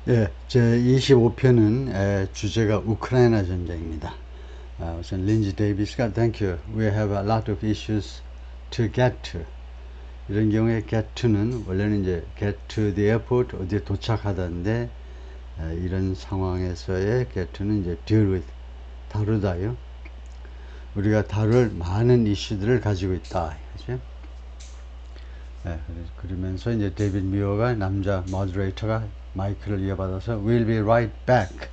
예, 제 25편은 주제가 우크라이나 전쟁입니다. 우선 린지 데이비스가 Thank you. We have a lot of issues to get to. 이런 경우에 get to는 원래는 이제 get to the airport 어디에 도착하다인데 이런 상황에서의 get to는 이제 deal with 다루다요. 우리가 다룰 많은 이슈들을 가지고 있다. 그죠? 네, 그러면서 이제 데이빗 미어가 남자 모더레이터가 마이크를 이어받아서 We'll be right back.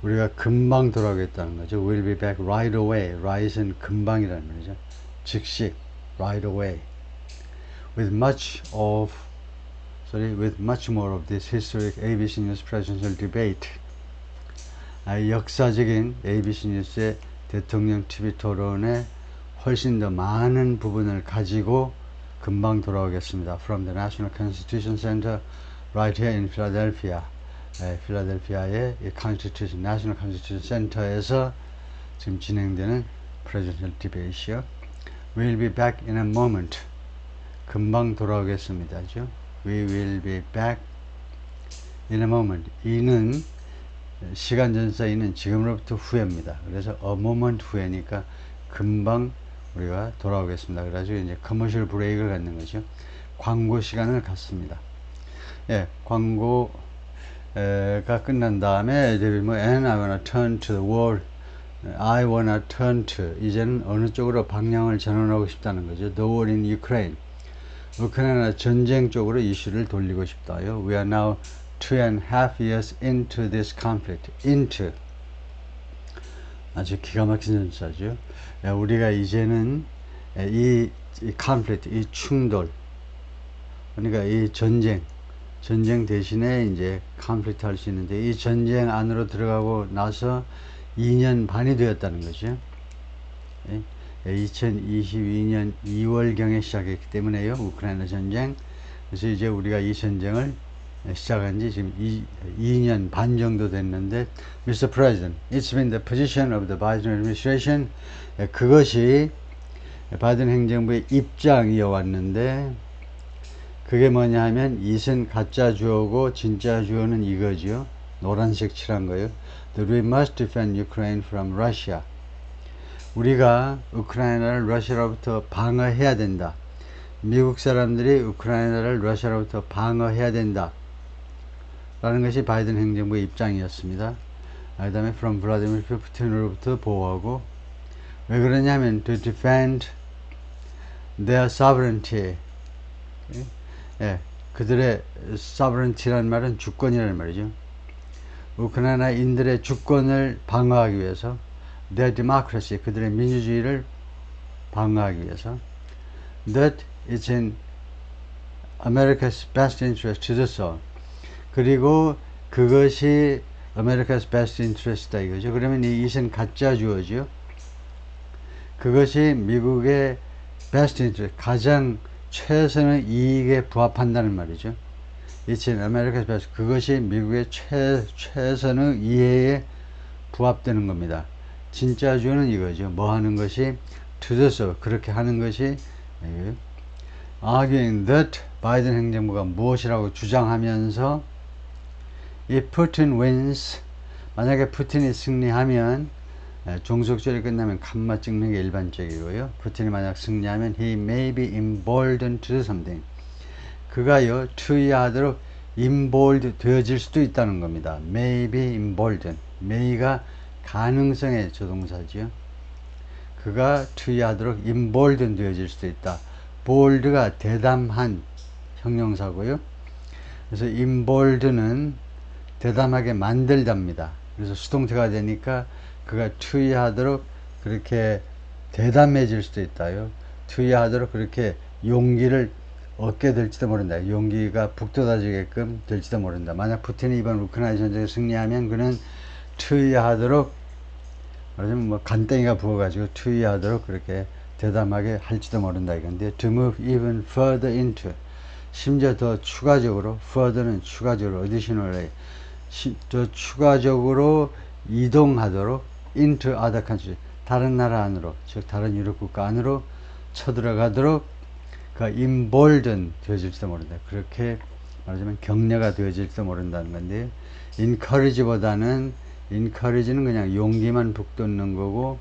우리가 금방 돌아오겠다는 거죠. We'll be back right away. Right은 금방이라는 말이죠. 즉시 right away. With much more of this historic ABC News presidential debate. 역사적인 ABC 뉴스의 대통령 TV 토론에 훨씬 더 많은 부분을 가지고 금방 돌아오겠습니다. From the National Constitution Center right here in Philadelphia. 필라델피아의 Constitution, National Constitution Center에서 지금 진행되는 Presidential Debate이요. We'll be back in a moment. 금방 돌아오겠습니다죠. We will be back in a moment. 이는 시간전사 이는 지금으로부터 후에입니다. 그래서 a moment 후에니까 금방 우리가 돌아오겠습니다. 그래가지고 이제 커머셜 브레이크를 갖는 거죠. 광고 시간을 갖습니다. 예, 광고가 끝난 다음에 And I wanna turn to the world. I wanna turn to. 이제는 어느 쪽으로 방향을 전환하고 싶다는 거죠. The war in Ukraine. 우크라이나 전쟁 쪽으로 이슈를 돌리고 싶다요. We are now 2.5 years into this conflict. Into. 아주 기가 막힌 전사죠. 우리가 이제는 이 conflict, 이 충돌, 그러니까 이 전쟁 대신에 이제 conflict 할 수 있는데 이 전쟁 안으로 들어가고 나서 2년 반이 되었다는 거죠. 2022년 2월경에 시작했기 때문에요. 우크라이나 전쟁. 그래서 이제 우리가 이 전쟁을 시작한 지 지금 2년 반 정도 됐는데, Mr. President, it's been the position of the Biden administration. 그것이 바이든 행정부의 입장이어 왔는데, 그게 뭐냐 하면, 이은 가짜 주어고, 진짜 주어는 이거죠. 노란색 칠한 거요. That we must defend Ukraine from Russia. 우리가 우크라이나를 러시아로부터 방어해야 된다. 미국 사람들이 우크라이나를 러시아로부터 방어해야 된다. 라는 것이 바이든 행정부의 입장이었습니다. 그 다음에 from Vladimir Putin으로부터 보호하고, 왜 그러냐면 to defend their sovereignty. 그들의 sovereignty라는 말은 주권이라는 말이죠. 우크라이나인들의 주권을 방어하기 위해서, their democracy, 그들의 민주주의를 방어하기 위해서, that it's in America's best interest to do so. 그리고 그것이 America's best interest다 이거죠. 그러면 이 it은 가짜 주어죠. 그것이 미국의 best interest, 가장 최선의 이익에 부합한다는 말이죠. It's in America's best. 그것이 미국의 최선의 이해에 부합되는 겁니다. 진짜 주어는 이거죠. 뭐 하는 것이 to do so, 그렇게 하는 것이 arguing that 바이든 행정부가 무엇이라고 주장하면서 If Putin wins, 만약에 푸틴이 승리하면, 종속전이 끝나면 칸마 찍는 게 일반적이고요. 푸틴이 만약 승리하면 he may be emboldened to do something. 그가요, 투의하도록 emboldened 되어질 수도 있다는 겁니다. may be emboldened. may가 가능성의 조동사지요. 그가 투의하도록 emboldened 되어질 수도 있다. bold가 대담한 형용사고요. 그래서 emboldened는 대담하게 만들답니다. 그래서 수동태가 되니까 그가 투의하도록 그렇게 대담해질 수도 있다요. 투의하도록 그렇게 용기를 얻게 될지도 모른다. 용기가 북돋아지게끔 될지도 모른다. 만약 푸틴이 이번 우크라이나 전쟁에 승리하면 그는 투의하도록, 말하자면 뭐 간땡이가 부어가지고 투의하도록 그렇게 대담하게 할지도 모른다 이건데, to move even further into, 심지어 더 추가적으로, further는 추가적으로, additionally, 더 추가적으로 이동하도록 into other countries, 다른 나라 안으로, 즉 다른 유럽 국가 안으로 쳐들어가도록 embolden 되어질지도 모른다. 그렇게 말하자면 격려가 되어질지도 모른다는 건데, encourage보다는, encourage는 그냥 용기만 북돋는 거고,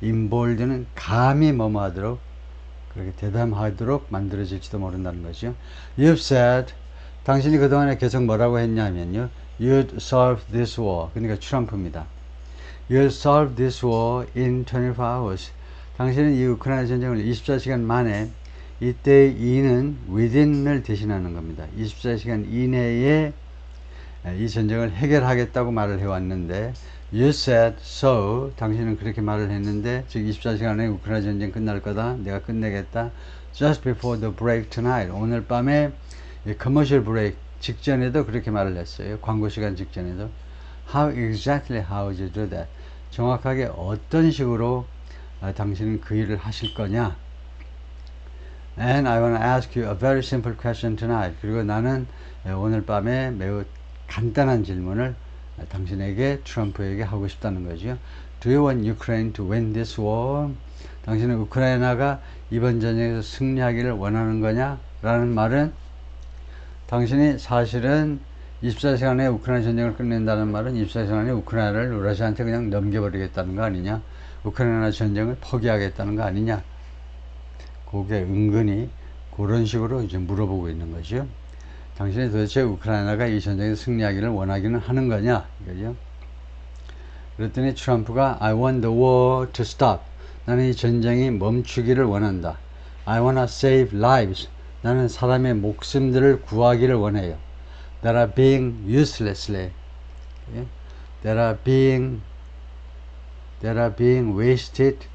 inbold는 감히 뭐뭐 하도록, 그렇게 대담하도록 만들어질지도 모른다는 거죠. You've said, 당신이 그동안에 계속 뭐라고 했냐면요, You'd solve this war. 그러니까 트럼프입니다. You'll solve this war in 24 hours. 당신은 이 우크라이나 전쟁을 24시간 만에, 이때 이는 within을 대신하는 겁니다. 24시간 이내에 이 전쟁을 해결하겠다고 말을 해왔는데, You said so. 당신은 그렇게 말을 했는데, 즉 24시간에 우크라이나 전쟁 끝날 거다. 내가 끝내겠다. Just before the break tonight. 오늘 밤에 커머셜 브레이크 직전에도 그렇게 말을 했어요. 광고 시간 직전에도. How exactly how would you do that? 정확하게 어떤 식으로 당신은 그 일을 하실 거냐? And I want to ask you a very simple question tonight. 그리고 나는 오늘 밤에 매우 간단한 질문을 당신에게, 트럼프에게 하고 싶다는 거죠. Do you want Ukraine to win this war? 당신은 우크라이나가 이번 전쟁에서 승리하기를 원하는 거냐? 라는 말은, 당신이 사실은 24시간에 우크라이나 전쟁을 끝낸다는 말은 24시간에 우크라이나를 러시아한테 그냥 넘겨버리겠다는 거 아니냐? 우크라이나 전쟁을 포기하겠다는 거 아니냐? 그게 은근히 그런 식으로 이제 물어보고 있는 거죠. 당신이 도대체 우크라이나가 이 전쟁에서 승리하기를 원하기는 하는 거냐? 이거죠. 그랬더니 트럼프가 I want the war to stop. 나는 이 전쟁이 멈추기를 원한다. I wanna save lives. 나는 사람의 목숨들을 구하기를 원해요. That are being uselessly, that are being wasted.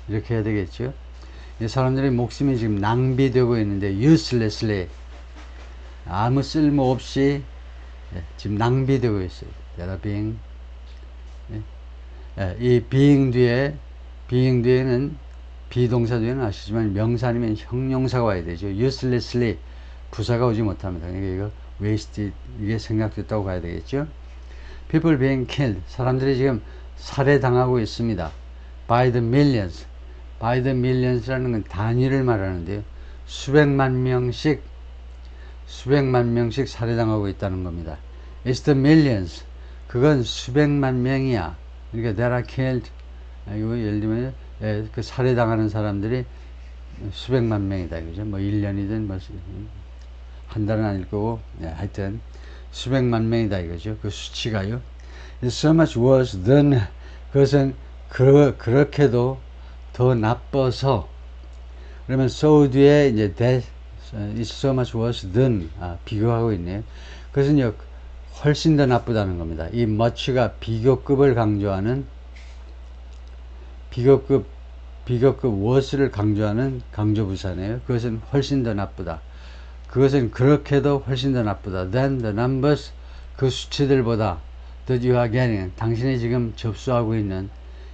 이렇게 해야 되겠죠. 이 사람들의 목숨이 지금 낭비되고 있는데, uselessly, 아무 쓸모 없이 지금 낭비되고 있어요. That are being, 이 being 뒤에는 비동사 뒤에는 아시지만 명사 아니면 형용사가 와야 되죠. uselessly, 부사가 오지 못합니다. 그러니까 이거 wasted, 이게 생략됐다고 봐야 되겠죠. People being killed, 사람들이 지금 살해당하고 있습니다. By the millions, by the millions라는 건 단위를 말하는데요. 수백만 명씩 살해당하고 있다는 겁니다. It's the millions, 그건 수백만 명이야. 그러니까 they are killed, 이거 예를 들면 그 살해당하는 사람들이 수백만 명이다, 그죠? 뭐 1년이든 뭐 한 달은 아닐 거고, 하여튼 수백만 명이다 이거죠. 그 수치가요. It's so much worse than, 그것은 그렇게도 더 나빠서, 그러면 so 뒤에 이제 that, it's so much worse than, 비교하고 있네요. 그것은요, 훨씬 더 나쁘다는 겁니다. 이 much가 비교급을 강조하는, 비교급 worse를 강조하는 강조부사네요. 그것은 훨씬 더 나쁘다. 그것은 그렇게도 훨씬 더 나쁘다. Than the numbers, 그 수치들보다, that you are getting, 당신이 지금 접수하고 있는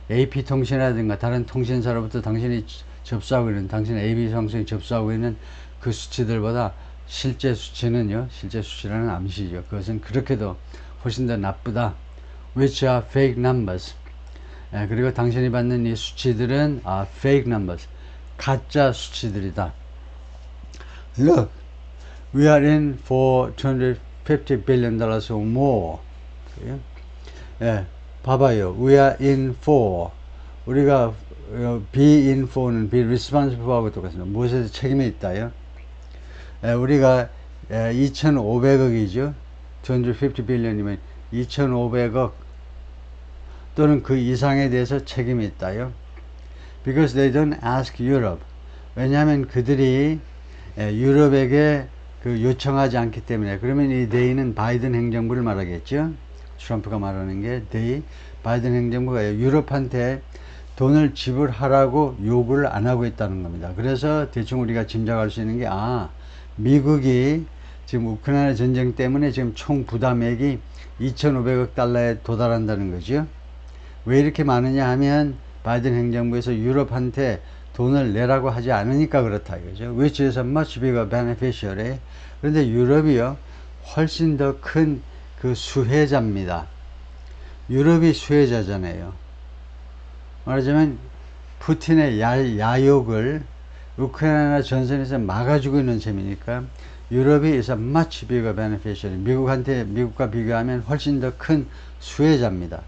AP통신이라든가 다른 통신사로부터 당신이 접수하고 있는, 당신 AB방송이 접수하고 있는 그 수치들보다 실제 수치는요, 실제 수치라는 암시죠. 그것은 그렇게도 훨씬 더 나쁘다. Which are fake numbers. 그리고 당신이 받는 이 수치들은 fake numbers, 가짜 수치들이다. Look, we are in for $250 billion or more. 봐봐요. We are in for, 우리가 be in for는 be responsible 하고 똑같습니다. 무엇에서 책임이 있다요. 우리가 2,500억이죠. 250 billion이면 2,500억 또는 그 이상에 대해서 책임이 있다요. Because they don't ask Europe. 왜냐하면 그들이 유럽에게 그 요청하지 않기 때문에. 그러면 이 they는 바이든 행정부를 말하겠죠. 트럼프가 말하는 게 they, 바이든 행정부가 유럽한테 돈을 지불하라고 요구를 안 하고 있다는 겁니다. 그래서 대충 우리가 짐작할 수 있는 게, 미국이 지금 우크라이나 전쟁 때문에 지금 총 부담액이 2,500억 달러에 도달한다는 거죠. 왜 이렇게 많으냐 하면 바이든 행정부에서 유럽한테 돈을 내라고 하지 않으니까 그렇다 이거죠. Which is a much bigger beneficiary. 그런데 유럽이요, 훨씬 더 큰 그 수혜자입니다. 유럽이 수혜자잖아요. 말하자면 푸틴의 야욕을 우크라이나 전선에서 막아주고 있는 셈이니까 유럽이 is a much bigger beneficiary. 미국과 비교하면 훨씬 더 큰 수혜자입니다.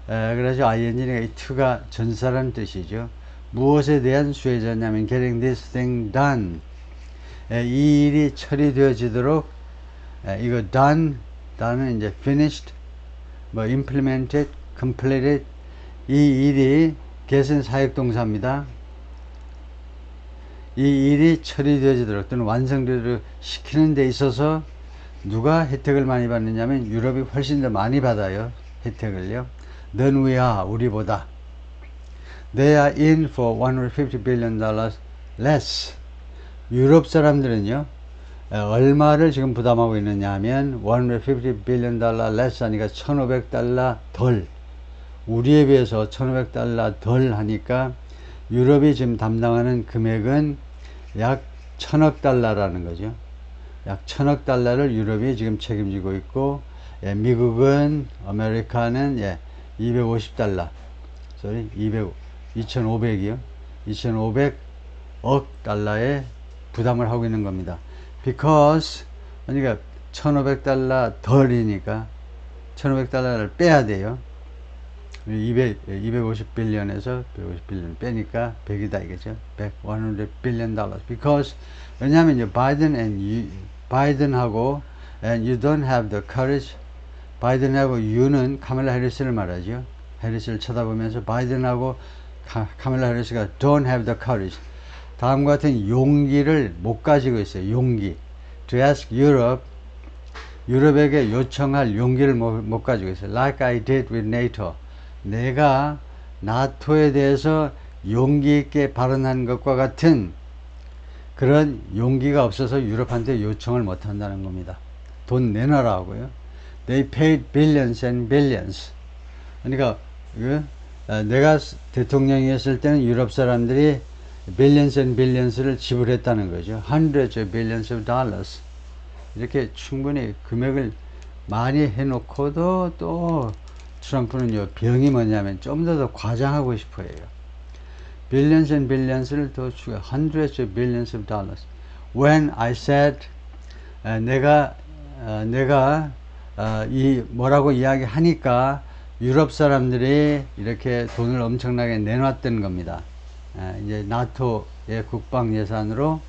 그래서 ing니까 이 to가 전사라는 뜻이죠. 무엇에 대한 수혜자냐면 getting this thing done. 이 일이 처리되어지도록 이거 done은 이제 finished, implemented, completed. 이 일이 get은 사역동사입니다. 이 일이 처리되어지도록 또는 완성되도록 시키는 데 있어서 누가 혜택을 많이 받느냐면 유럽이 훨씬 더 많이 받아요. 혜택을요. than we are, 우리보다. They are in for $150 billion less. 유럽 사람들은요, 얼마를 지금 부담하고 있느냐 하면 $150 billion less 하니까 $1,500 덜. 우리에 비해서 $1,500 덜 하니까 유럽이 지금 담당하는 금액은 약 1,000억 달러라는 거죠. 약 1,000억 달러를 유럽이 지금 책임지고 있고, 미국은, 아메리카는 250달러. 2,500이요. 2,500억 달러의 부담을 하고 있는 겁니다. Because, 그러니까 1,500달러 덜이니까 1,500달러를 빼야 돼요. 250빌리언에서 150빌리언 빼니까 100이다 이거죠. 100 billion dollars. Because 왜냐하면 이제 바이든하고 and you don't have the courage. 바이든하고 you는 카멜라 해리스를 말하죠. 해리스를 쳐다보면서 바이든하고 카멜라 해리스가 don't have the courage. 다음과 같은 용기를 못 가지고 있어요. 용기. To ask Europe. 유럽에게 요청할 용기를 못 가지고 있어요. Like I did with NATO. 내가 나토에 대해서 용기 있게 발언한 것과 같은 그런 용기가 없어서 유럽한테 요청을 못 한다는 겁니다. 돈 내놔라고요. They paid billions and billions. 그러니까 내가 대통령이었을 때는 유럽 사람들이 billions and billions를 지불했다는 거죠. Hundreds of billions of dollars. 이렇게 충분히 금액을 많이 해놓고도 또 트럼프는요, 병이 뭐냐면 좀 더 과장하고 싶어 해요. Billions and billions를 더 추가, hundreds of billions of dollars. When I said, 내가 이 뭐라고 이야기하니까 유럽 사람들이 이렇게 돈을 엄청나게 내놨던 겁니다. 이제 나토의 국방 예산으로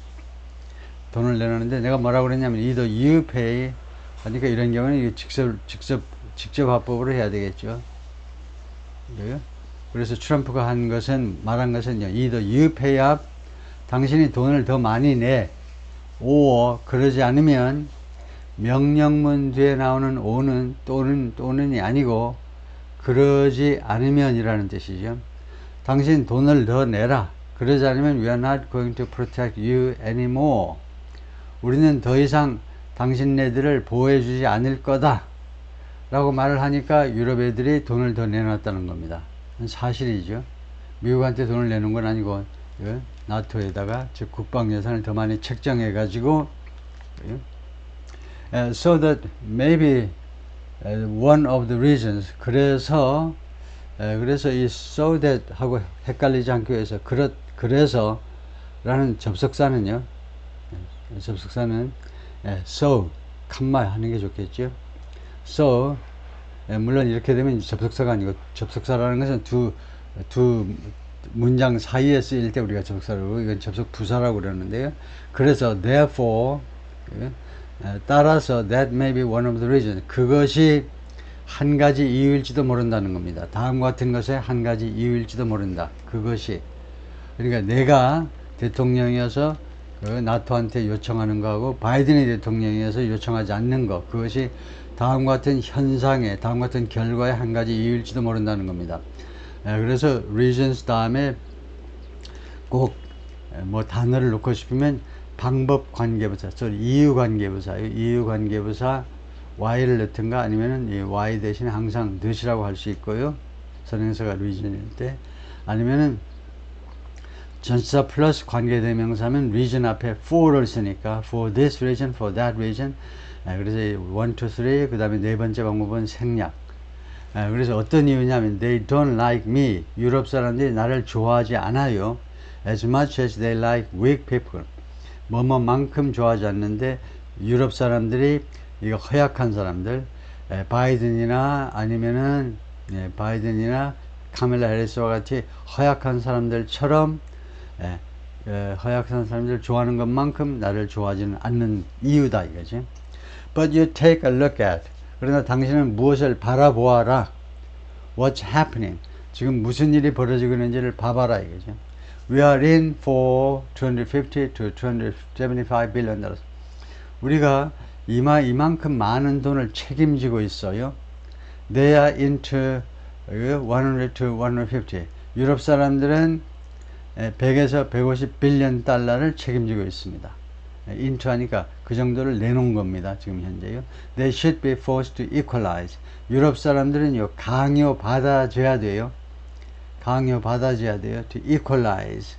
돈을 내놓는데 내가 뭐라고 그랬냐면 either you pay, 그러니까 이런 경우는 직접 화법으로 해야 되겠죠. 그래서 트럼프가 말한 것은요, either you pay up, 당신이 돈을 더 많이 내, or 그러지 않으면 명령문 뒤에 나오는 or는 또는이 아니고 그러지 않으면이라는 뜻이죠. 당신 돈을 더 내라. 그러지 않으면 we are not going to protect you anymore. 우리는 더 이상 당신네들을 보호해주지 않을 거다 라고 말을 하니까 유럽 애들이 돈을 더 내놨다는 겁니다. 사실이죠. 미국한테 돈을 내는 건 아니고 나토에다가 즉 국방 예산을 더 많이 책정해 가지고 so that maybe one of the reasons 그래서 이 so that 하고 헷갈리지 않기 위해서 그래서 라는 접속사는 so 칸마 하는 게 좋겠죠. So 물론 이렇게 되면 접속사가 아니고 접속사라는 것은 두 문장 사이에 쓰일 때 우리가 접속사라고, 이건 접속 부사라고 그러는데요. 그래서 therefore 따라서 that may be one of the reasons, 그것이 한 가지 이유일지도 모른다는 겁니다. 다음과 같은 것의 한 가지 이유일지도 모른다. 그것이, 그러니까 내가 대통령이어서 나토한테 요청하는 거하고 바이든이 대통령이어서 요청하지 않는 것, 그것이 다음과 같은 현상의, 다음과 같은 결과의 한 가지 이유일지도 모른다는 겁니다. 그래서 reasons 다음에 꼭 뭐 단어를 놓고 싶으면 방법 관계부사, 이유 관계부사, 이유 관계부사 y를 넣든가 아니면은 이 y 대신에 항상 this라고 할 수 있고요. 선행사가 reason일 때, 아니면은 전치사 플러스 관계대명사면 reason 앞에 for를 쓰니까 for this reason, for that reason. 그래서 1, 2, 3, 그 다음에 네 번째 방법은 생략. 그래서 어떤 이유냐면 they don't like me. 유럽 사람들이 나를 좋아하지 않아요. as much as they like weak people. 뭐뭐만큼 좋아하지 않는데 유럽 사람들이 이거 허약한 사람들, 바이든이나 아니면은 바이든이나 카멜라 해리스와 같이 허약한 사람들처럼 허약한 사람들 좋아하는 것만큼 나를 좋아하지는 않는 이유다 이거지. But you take a look at. 그러나 당신은 무엇을 바라보아라. What's happening? 지금 무슨 일이 벌어지고 있는지를 봐봐라 이거죠. We are in for 250 to 275 billion dollars. 우리가 이만큼 많은 돈을 책임지고 있어요. They are into 100 to 150. 유럽 사람들은 100에서 150 빌리언 달러를 책임지고 있습니다. into 하니까 그 정도를 내놓은 겁니다. 지금 현재요. They should be forced to equalize. 유럽 사람들은요, 강요 받아줘야 돼요. 강요 받아줘야 돼요. To equalize.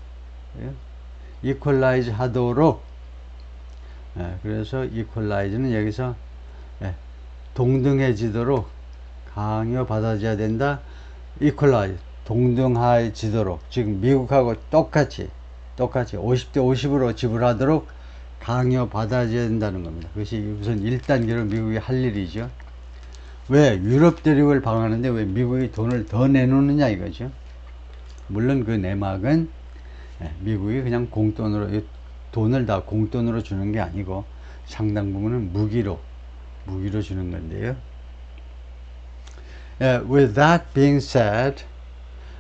equalize 하도록. 그래서 equalize는 여기서 동등해지도록 강요 받아줘야 된다. equalize. 동등해지도록. 지금 미국하고 똑같이 50대 50으로 지불하도록 강요 받아줘야 된다는 겁니다. 그것이 우선 1단계로 미국이 할 일이죠. 왜 유럽 대륙을 방어하는데 왜 미국이 돈을 더 내놓느냐 이거죠. 물론 그 내막은 미국이 그냥 공돈으로 돈을 다 공돈으로 주는 게 아니고 상당 부분은 무기로 주는 건데요. With that being said,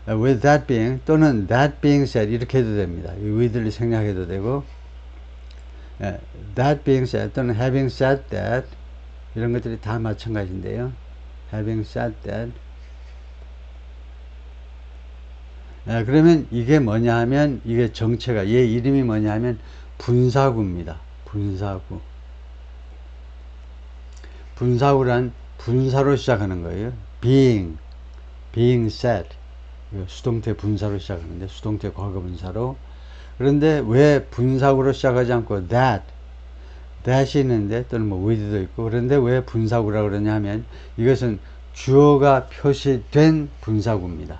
또는 that being said 이렇게 해도 됩니다. with를 생략해도 되고 that being said 또는 having said that 이런 것들이 다 마찬가지인데요. having said that 그러면 이게 뭐냐 하면 이게 정체가 얘 이름이 뭐냐 하면 분사구입니다. 분사구란 분사로 시작하는 거예요. being said 수동태 분사로 시작하는데 수동태 과거 분사로. 그런데 왜 분사구로 시작하지 않고 that이 있는데 또는 뭐 with도 있고 그런데 왜 분사구라 그러냐 하면 이것은 주어가 표시된 분사구입니다.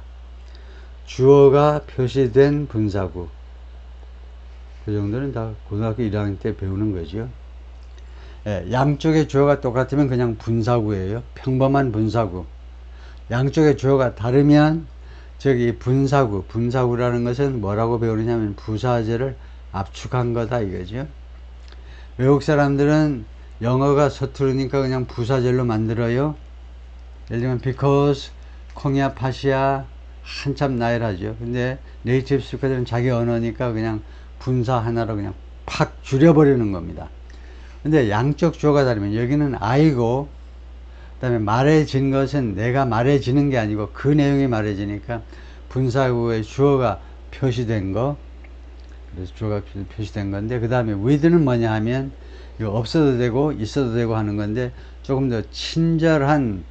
주어가 표시된 분사구. 그 정도는 다 고등학교 1학년 때 배우는 거죠. 양쪽의 주어가 똑같으면 그냥 분사구예요. 평범한 분사구. 양쪽의 주어가 다르면 저기 분사구라는 것은 뭐라고 배우느냐면 부사절을 압축한 거다 이거죠. 외국 사람들은 영어가 서투르니까 그냥 부사절로 만들어요. 예를 들면 because, 콩이야, 팥이야 한참 나열하죠. 근데 네이티브 스피커들은 자기 언어니까 그냥 분사 하나로 그냥 팍 줄여버리는 겁니다. 근데 양쪽 주어가 다르면 여기는 I고 그 다음에 말해진 것은 내가 말해지는 게 아니고 그 내용이 말해지니까 분사구의 주어가 표시된 거, 그래서 주어가 표시된 건데 그 다음에 with는 뭐냐 하면 이거 없어도 되고 있어도 되고 하는 건데 조금 더 친절한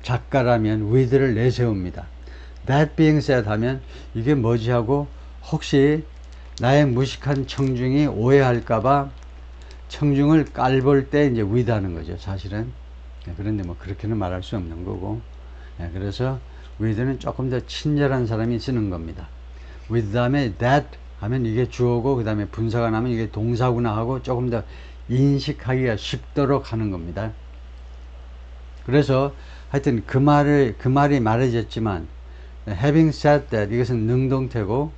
작가라면 with를 내세웁니다. That being said 하면 이게 뭐지 하고 혹시 나의 무식한 청중이 오해할까봐 청중을 깔볼 때 이제 with 하는 거죠, 사실은. 그런데 뭐 그렇게는 말할 수 없는 거고. 그래서 with는 조금 더 친절한 사람이 쓰는 겁니다. with 다음에 that 하면 이게 주어고 그 다음에 분사가 나면 이게 동사구나 하고 조금 더 인식하기가 쉽도록 하는 겁니다. 그래서 하여튼 그 말이 말해졌지만 having said that 이것은 능동태고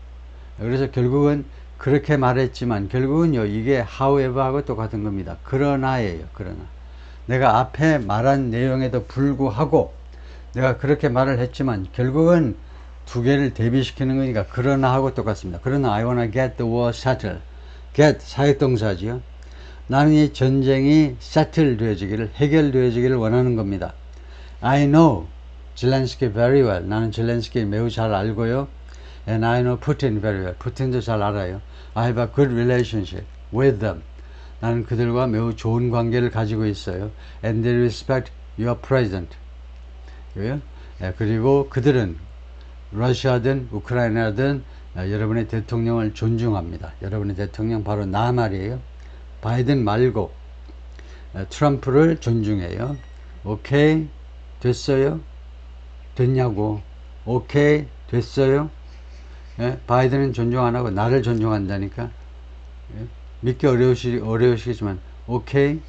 그래서 결국은 그렇게 말했지만 결국은요 이게 however 하고 똑같은 겁니다. 그러나예요. 그러나 내가 앞에 말한 내용에도 불구하고 내가 그렇게 말을 했지만 결국은 두 개를 대비시키는 거니까 그러나 하고 똑같습니다. 그러나 I wanna get the war settled. get 사역동사지요. 나는 이 전쟁이 settle 되어지기를 해결되어지기를 원하는 겁니다. I know 젤렌스키 very well. 나는 젤렌스키 매우 잘 알고요. And I know Putin very well. 푸틴도 잘 알아요. I have a good relationship with them. 나는 그들과 매우 좋은 관계를 가지고 있어요. And they respect your president. 그리고 그들은 러시아든 우크라이나든 여러분의 대통령을 존중합니다. 여러분의 대통령 바로 나 말이에요. 바이든 말고 트럼프를 존중해요. 오케이 됐어요? 됐냐고. 오케이 됐어요? 예? 바이든은 존중 안 하고 나를 존중한다니까. 예? 믿기 어려우시겠지만, 오케이.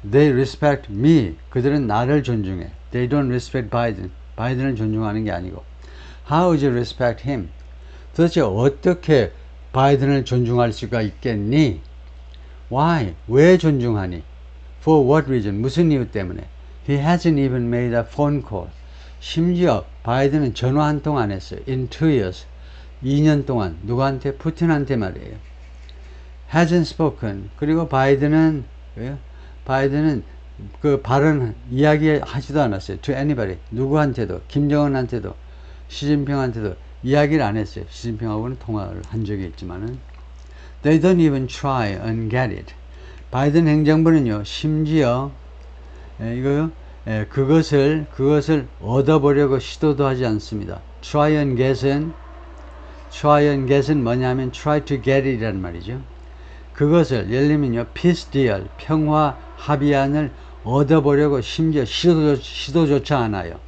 They respect me. 그들은 나를 존중해. They don't respect Biden. 바이든을 존중하는 게 아니고. How would you respect him? 도대체 어떻게 바이든을 존중할 수가 있겠니? Why? 왜 존중하니? For what reason? 무슨 이유 때문에? He hasn't even made a phone call. 심지어 바이든은 전화 한 통 안 했어요. In 2 years. 2년 동안. 누구한테? 푸틴한테 말이에요. Hasn't spoken. 그리고 바이든은 그 발언 이야기하지도 않았어요. To anybody. 누구한테도. 김정은한테도. 시진핑한테도 이야기를 안 했어요. 시진핑하고는 통화를 한 적이 있지만은. They don't even try and get it. 바이든 행정부는요, 심지어 그것을 얻어보려고 시도도 하지 않습니다. Try and get은 뭐냐면 try to get it이란 말이죠. 그것을 예를 들면요, peace deal, 평화 합의안을 얻어보려고 심지어 시도조차 안 해요.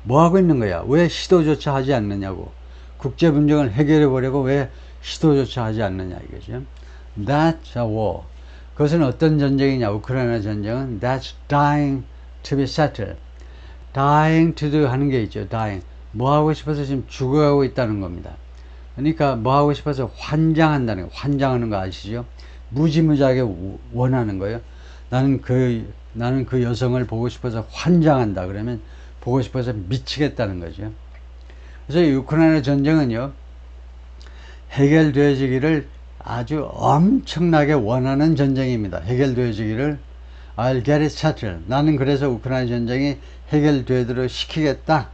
뭐 하고 있는 거야? 왜 시도조차 하지 않느냐고. 국제 분쟁을 해결해 보려고 왜 시도조차 하지 않느냐 이거죠. That's a war. 그것은 어떤 전쟁이냐? 우크라이나 전쟁은 That's dying to be settled. Dying to do 하는 게 있죠. Dying. 뭐 하고 싶어서 지금 죽어가고 있다는 겁니다. 그러니까 뭐 하고 싶어서 환장한다는 거. 환장하는 거 아시죠? 무지무지하게 원하는 거예요. 나는 그 여성을 보고 싶어서 환장한다. 그러면 보고 싶어서 미치겠다는 거죠. 그래서 이 우크라이나 전쟁은요, 해결되어지기를 아주 엄청나게 원하는 전쟁입니다. 해결되어지기를 I'll get it settled. 나는 그래서 우크라이나 전쟁이 해결되도록 시키겠다.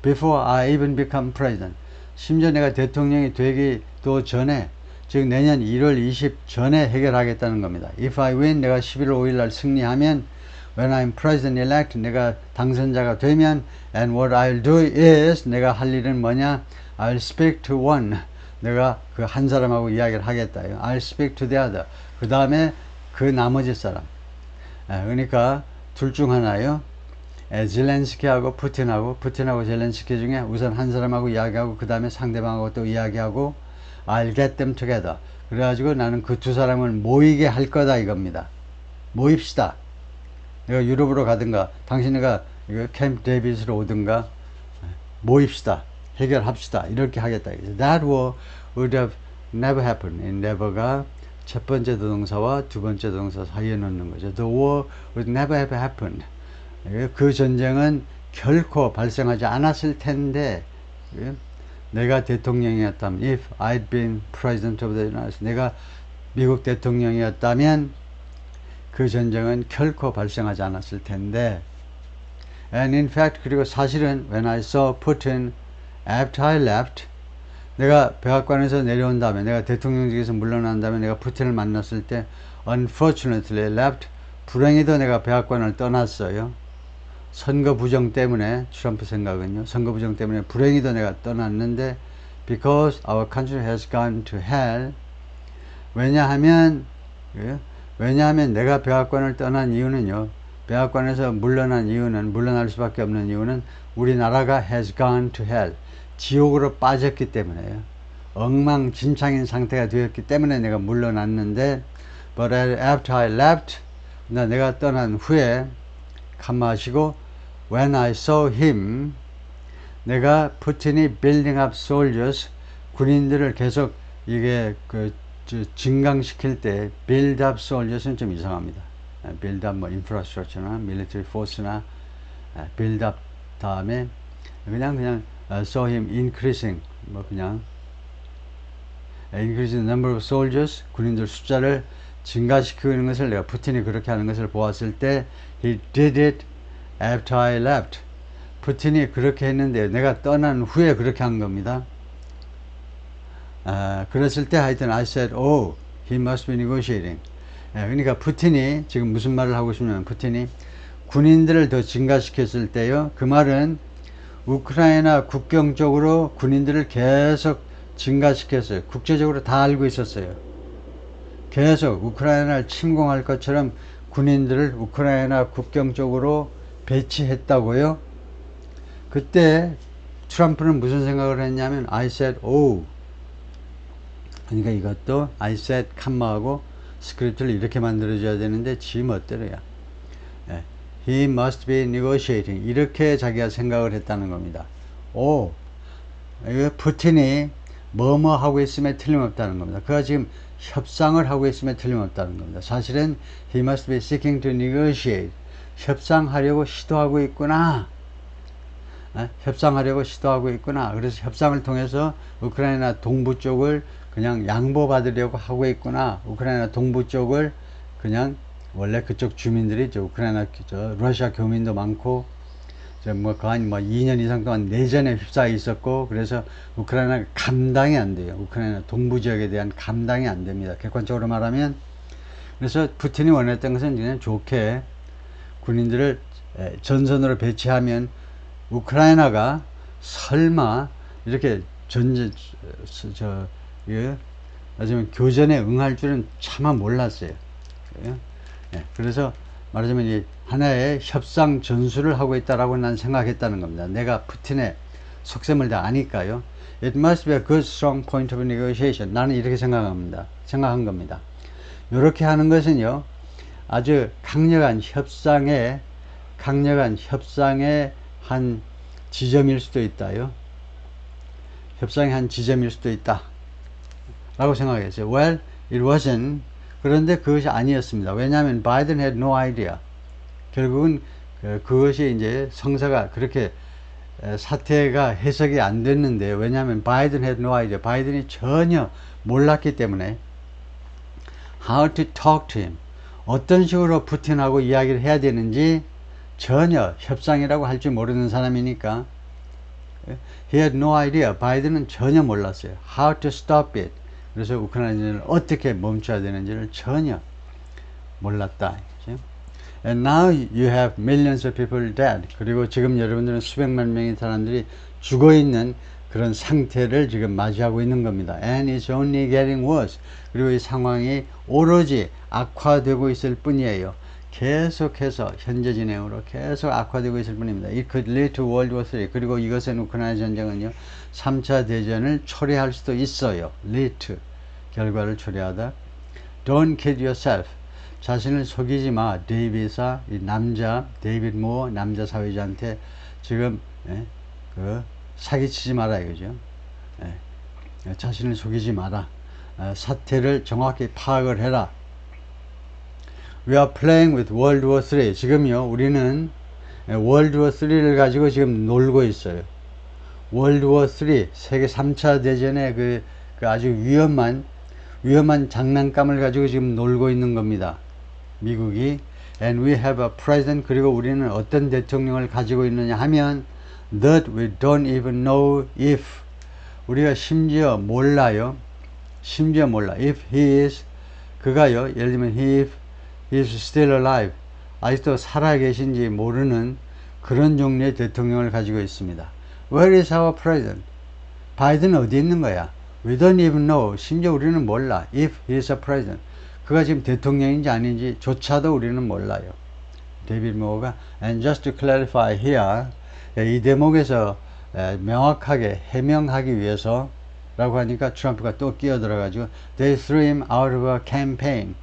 Before I even become president. 심지어 내가 대통령이 되기도 전에, 즉 내년 1월 20 전에 해결하겠다는 겁니다. If I win, 내가 11월 5일 날 승리하면, when I'm president-elect, 내가 당선자가 되면, and what I'll do is, 내가 할 일은 뭐냐? I'll speak to one. 내가 그 한 사람하고 이야기를 하겠다. I'll speak to the other. 그 다음에 그 나머지 사람. 그러니까 둘 중 하나요. 젤렌스키하고 푸틴하고 젤렌스키 중에 우선 한 사람하고 이야기하고 그 다음에 상대방하고 또 이야기하고 I'll get them together. 그래가지고 나는 그 두 사람을 모이게 할 거다 이겁니다. 모입시다. 내가 유럽으로 가든가 당신네가 캠프 데이비스로 오든가 모입시다. 해결합시다. 이렇게 하겠다. That war would have never happened. never가 첫 번째 동사와 두 번째 동사 사이에 넣는 거죠. The war would never have happened. 그 전쟁은 결코 발생하지 않았을 텐데, 내가 대통령이었다면, if I'd been president of the United States, 내가 미국 대통령이었다면 그 전쟁은 결코 발생하지 않았을 텐데, and in fact, 그리고 사실은 when I saw Putin after I left, 내가 백악관에서 내려온 다음에, 내가 대통령직에서 물러난 다음에 내가 푸틴을 만났을 때, unfortunately left, 불행히도 내가 백악관을 떠났어요. 선거 부정 때문에, 트럼프 생각은요, 선거 부정 때문에 불행히도 내가 떠났는데, because our country has gone to hell. 왜냐하면 내가 백악관을 떠난 이유는요, 백악관에서 물러날 수밖에 없는 이유는 우리나라가 has gone to hell. 지옥으로 빠졌기 때문에요. 엉망진창인 상태가 되었기 때문에 내가 물러났는데, but after I left, 내가 떠난 후에, 칸마시고, when I saw him, 내가 푸틴이 building up soldiers, 군인들을 계속 증강시킬 때, build up soldiers는 좀 이상합니다. build up infrastructure나 military force나 build up 다음에 그냥 saw him increasing, increasing the number of soldiers, 군인들 숫자를 증가시키는 것을, 내가 푸틴이 그렇게 하는 것을 보았을 때, he did it after I left. 푸틴이 그렇게 했는데 내가 떠난 후에 그렇게 한 겁니다. 그랬을 때 하여튼 I said, oh, he must be negotiating. 그러니까 푸틴이 지금 무슨 말을 하고 싶냐면, 푸틴이 군인들을 더 증가시켰을 때요, 그 말은 우크라이나 국경 쪽으로 군인들을 계속 증가시켰어요. 국제적으로 다 알고 있었어요. 계속 우크라이나를 침공할 것처럼 군인들을 우크라이나 국경 쪽으로 배치했다고요. 그때 트럼프는 무슨 생각을 했냐면 I said oh. 그러니까 이것도 I said 칸마하고 스크립트를 이렇게 만들어줘야 되는데 지 멋대로야. 예. He must be negotiating. 이렇게 자기가 생각을 했다는 겁니다. 오, 이거 푸틴이 뭐뭐 하고 있음에 틀림없다는 겁니다. 그가 지금 협상을 하고 있음에 틀림없다는 겁니다. 사실은 he must be seeking to negotiate. 협상하려고 시도하고 있구나. 협상하려고 시도하고 있구나. 그래서 협상을 통해서 우크라이나 동부 쪽을 그냥 양보받으려고 하고 있구나. 우크라이나 동부 쪽을 그냥 원래 그쪽 주민들이 우크라이나 러시아 교민도 많고 거의 2년 이상 동안 내전에 휩싸여 있었고 그래서 우크라이나가 감당이 안 돼요. 우크라이나 동부 지역에 대한 감당이 안 됩니다. 객관적으로 말하면. 그래서 푸틴이 원했던 것은 그냥 좋게 군인들을 전선으로 배치하면 우크라이나가 설마 이렇게 말하자면 교전에 응할 줄은 차마 몰랐어요. 그래서 말하자면 이 하나의 협상 전술을 하고 있다라고 난 생각했다는 겁니다. 내가 푸틴의 속셈을 다 아니까요. It must be a good strong point of negotiation. 나는 이렇게 생각한 겁니다. 이렇게 하는 것은요, 아주 강력한 협상의 한 지점일 수도 있다요. 협상의 한 지점일 수도 있다. 라고 생각했어요. Well, it wasn't. 그런데 그것이 아니었습니다. 왜냐하면 Biden had no idea. 결국은 그것이 이제 성사가 그렇게 사태가 해석이 안 됐는데 왜냐하면 Biden had no idea. 바이든이 전혀 몰랐기 때문에 how to talk to him. 어떤 식으로 푸틴하고 이야기를 해야 되는지 전혀 협상이라고 할 줄 모르는 사람이니까 he had no idea. 바이든은 전혀 몰랐어요. how to stop it. 그래서 우크라이나전을 어떻게 멈춰야 되는지를 전혀 몰랐다. And now you have millions of people dead. 그리고 지금 여러분들은 수백만 명의 사람들이 죽어 있는 그런 상태를 지금 맞이하고 있는 겁니다. And it's only getting worse. 그리고 이 상황이 오로지 악화되고 있을 뿐이에요. 계속해서 현재 진행으로 계속 악화되고 있을 뿐입니다. It could lead to World War III. 그리고 이것은 우크라이나 전쟁은요 3차 대전을 초래할 수도 있어요. lead to 결과를 초래하다. Don't kid yourself. 자신을 속이지 마. 데이비사 이 남자 데이빗 모어 남자 사회자한테 지금 사기치지 마라 이거죠. 자신을 속이지 마라. 사태를 정확히 파악을 해라. We are playing with World War III. 지금요, 우리는 World War III를 가지고 지금 놀고 있어요. World War III, 세계 3차 대전의 그 아주 위험한 장난감을 가지고 지금 놀고 있는 겁니다. 미국이. And we have a president. 그리고 우리는 어떤 대통령을 가지고 있느냐 하면 that we don't even know if. 우리가 심지어 몰라요. 심지어 몰라. If he is, 그가요, 예를 들면 if he is still alive, 아직도 살아계신지 모르는 그런 종류의 대통령을 가지고 있습니다. Where is our president? 바이든은 어디 있는 거야? We don't even know. 심지어 우리는 몰라. If he is a president. 그가 지금 대통령인지 아닌지 조차도 우리는 몰라요. 데이빗 모어가 And just to clarify here, 이 대목에서 명확하게 해명하기 위해서 라고 하니까 트럼프가 또 끼어들어가지고 They threw him out of a campaign.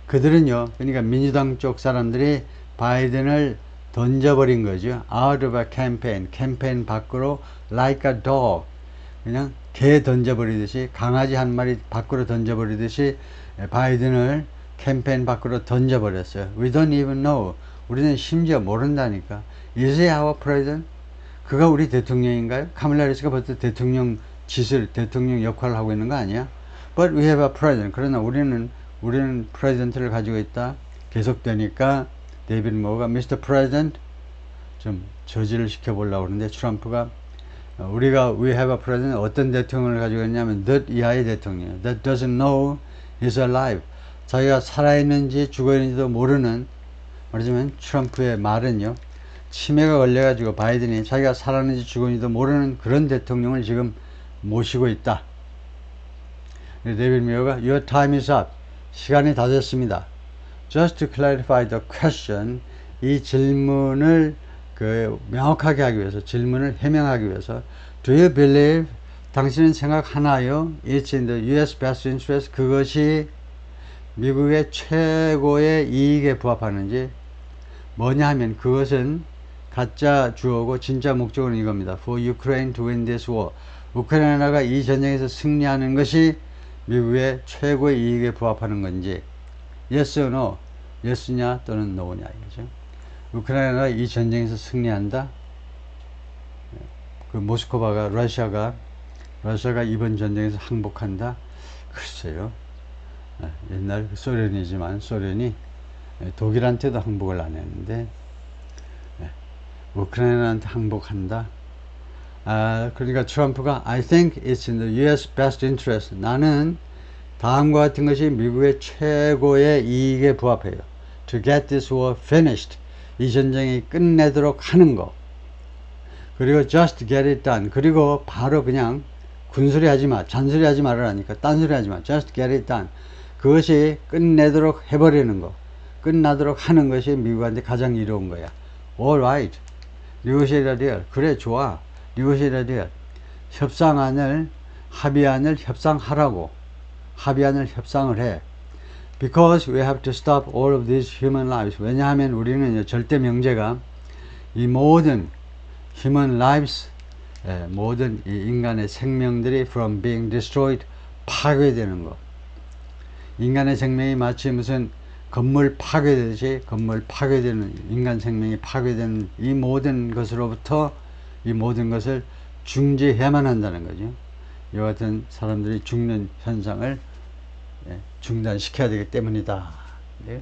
그들은요, 그러니까 민주당 쪽 사람들이 바이든을 던져버린 거죠. Out of a campaign. 캠페인 밖으로 like a dog. 그냥 개 던져버리듯이, 강아지 한 마리 밖으로 던져버리듯이 바이든을 캠페인 밖으로 던져버렸어요. We don't even know. 우리는 심지어 모른다니까. Is he our president? 그가 우리 대통령인가요? 카밀라 해리스가 벌써 대통령 역할을 하고 있는 거 아니야? But we have a president. 그러나 우리는 프레지던트를 가지고 있다. 계속되니까 데이빗 모어가 Mr. President 좀 저지를 시켜보려고 하는데 트럼프가 우리가 we have a president 어떤 대통령을 가지고 있냐면 that 이하의 대통령 that doesn't know he's alive. 자기가 살아있는지 죽어있는지도 모르는, 말하자면 트럼프의 말은요, 치매가 걸려가지고 바이든이 자기가 살아있는지 죽었는지도 모르는 그런 대통령을 지금 모시고 있다. 데이빗 모어가 Your time is up. 시간이 다 됐습니다. Just to clarify the question. 이 질문을 그 명확하게 하기 위해서, 질문을 해명하기 위해서, Do you believe, 당신은 생각하나요? It's in the US best interest, 그것이 미국의 최고의 이익에 부합하는지. 뭐냐 하면 그것은 가짜 주어고 진짜 목적은 이겁니다. For Ukraine to win this war, 우크라이나가 이 전쟁에서 승리하는 것이 미국의 최고의 이익에 부합하는 건지. Yes or no, yes냐 또는 no냐 이거죠. 우크라이나가 이 전쟁에서 승리한다. 그 모스크바가, 러시아가 이번 전쟁에서 항복한다. 글쎄요. 옛날 소련이지만 소련이 독일한테도 항복을 안 했는데 우크라이나한테 항복한다. 그러니까 트럼프가 I think it's in the US best interest, 나는 다음과 같은 것이 미국의 최고의 이익에 부합해요. To get this war finished, 이 전쟁이 끝내도록 하는 거. 그리고 just get it done, 그리고 바로 그냥 군소리 하지 마, 잔소리 하지 말으라니까, 딴소리 하지 마. just get it done, 그것이 끝내도록 해버리는 거, 끝나도록 하는 것이 미국한테 가장 이로운 거야. Alright, negotiate a deal, 그래 좋아, negotiate a deal, 합의안을 협상하라고, 합의안을 협상을 해. Because we have to stop all of these human lives, 왜냐하면 우리는 절대 명제가 이 모든 human lives, 모든 이 인간의 생명들이 from being destroyed, 파괴되는 거. 인간의 생명이 마치 무슨 건물 파괴되듯이, 건물 파괴되는, 인간 생명이 파괴되는 이 모든 것으로부터 이 모든 것을 중지해야만 한다는 거죠. 이와 같은 사람들이 죽는 현상을 중단시켜야 되기 때문이다. 네.